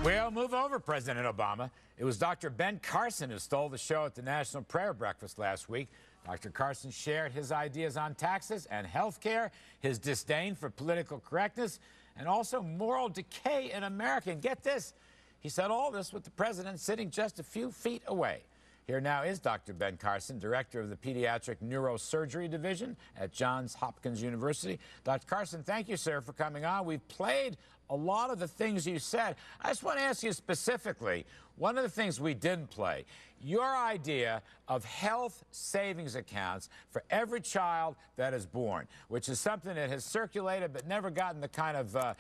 Well, move over, President Obama. It was Dr. Ben Carson who stole the show at the National Prayer Breakfast last week. Dr. Carson shared his ideas on taxes and health care, his disdain for political correctness, and also moral decay in America. And get this, he said all this with the president sitting just a few feet away. Here now is Dr. Ben Carson, director of the Pediatric Neurosurgery Division at Johns Hopkins University. Dr. Carson, thank you, sir, for coming on. We've played a lot of the things you said. I just want to ask you specifically, one of the things we didn't play, your idea of health savings accounts for every child that is born, which is something that has circulated but never gotten the kind of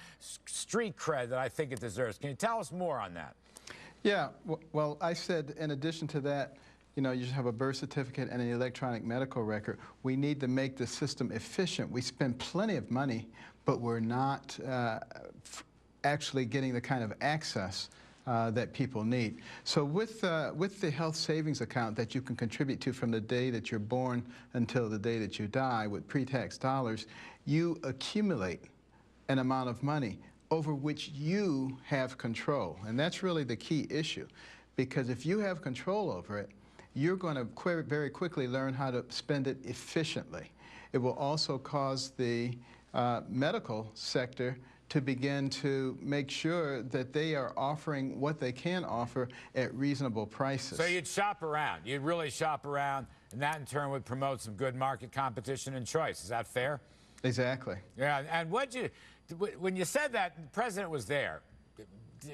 street cred that I think it deserves. Can you tell us more on that? Yeah, well, I said in addition to that, you know, you should have a birth certificate and an electronic medical record. We need to make the system efficient. We spend plenty of money, but we're not actually getting the kind of access that people need. So with the health savings account that you can contribute to from the day that you're born until the day that you die with pre-tax dollars, you accumulate an amount of money over which you have control. And that's really the key issue, because if you have control over it, you're going to very quickly learn how to spend it efficiently. It will also cause the medical sector to begin to make sure that they are offering what they can offer at reasonable prices. So you'd shop around. You'd really shop around, and that in turn would promote some good market competition and choice. Is that fair? Exactly. Yeah, and when you said that, the president was there.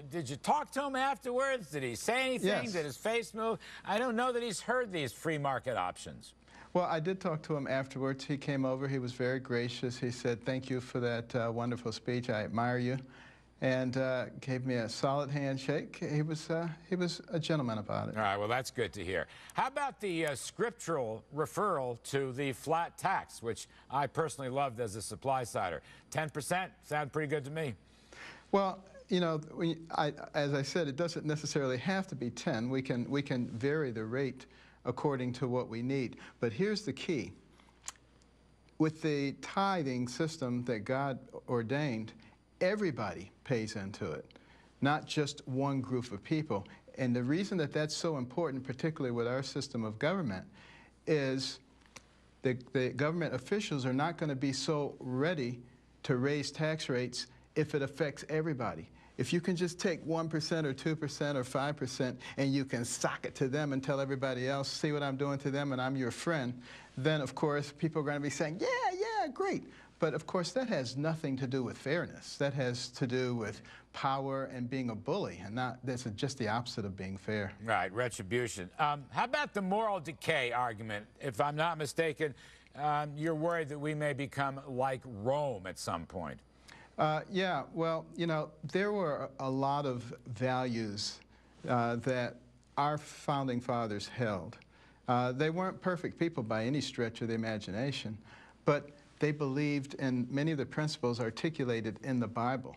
Did you talk to him afterwards? Did he say anything? Yes. Did his face move? I don't know that he's heard these free market options. Well, I did talk to him afterwards. He came over. He was very gracious. He said, "Thank you for that wonderful speech. I admire you," and gave me a solid handshake. He was a gentleman about it. All right, well, that's good to hear. How about the scriptural referral to the flat tax, which I personally loved as a supply-sider? 10% sounded pretty good to me. Well, you know, as I said, it doesn't necessarily have to be 10. We can vary the rate according to what we need. But here's the key. With the tithing system that God ordained, everybody pays into it, not just one group of people. And the reason that that's so important, particularly with our system of government, is the government officials are not going to be so ready to raise tax rates if it affects everybody. If you can just take 1% or 2% or 5% and you can sock it to them and tell everybody else, see what I'm doing to them and I'm your friend, then of course people are going to be saying, yeah, great. But of course that has nothing to do with fairness. That has to do with power and being a bully, and that's just the opposite of being fair. Right, retribution. How about the moral decay argument? If I'm not mistaken, you're worried that we may become like Rome at some point. Yeah, well, you know, there were a lot of values that our founding fathers held. They weren't perfect people by any stretch of the imagination, but they believed in many of the principles articulated in the Bible.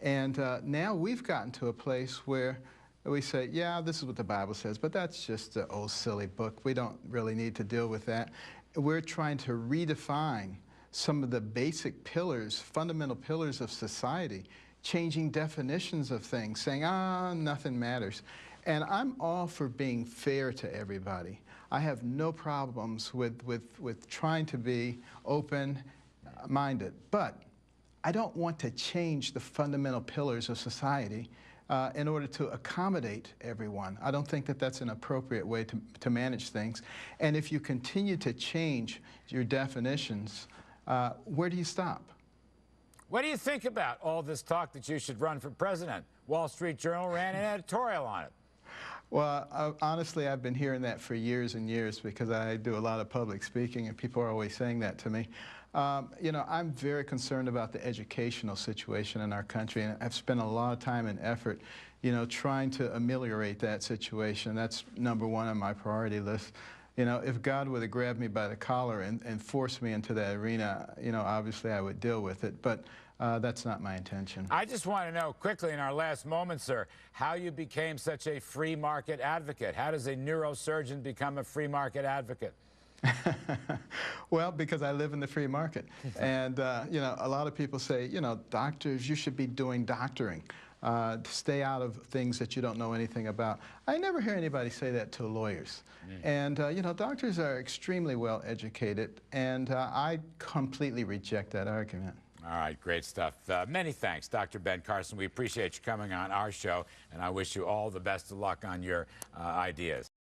And now we've gotten to a place where we say, yeah, this is what the Bible says, but that's just an old silly book. We don't really need to deal with that. We're trying to redefine some of the basic pillars, fundamental pillars of society, changing definitions of things, saying, nothing matters. And I'm all for being fair to everybody. I have no problems with trying to be open-minded. But I don't want to change the fundamental pillars of society in order to accommodate everyone. I don't think that that's an appropriate way to manage things. And if you continue to change your definitions, where do you stop? What do you think about all this talk that you should run for president? Wall Street Journal ran an editorial on it. Well, honestly, I've been hearing that for years and years because I do a lot of public speaking and people are always saying that to me. You know, I'm very concerned about the educational situation in our country, and I've spent a lot of time and effort, you know, trying to ameliorate that situation. That's number one on my priority list. You know, if God were to grab me by the collar and force me into that arena, you know, obviously I would deal with it, but that's not my intention. I just want to know quickly in our last moment, sir, how you became such a free market advocate. How does a neurosurgeon become a free market advocate? Well, because I live in the free market. And, you know, a lot of people say, you know, doctors, you should be doing doctoring. Stay out of things that you don't know anything about. I never hear anybody say that to lawyers. And, you know, doctors are extremely well educated, and I completely reject that argument. All right, great stuff. Many thanks, Dr. Ben Carson. We appreciate you coming on our show, and I wish you all the best of luck on your ideas.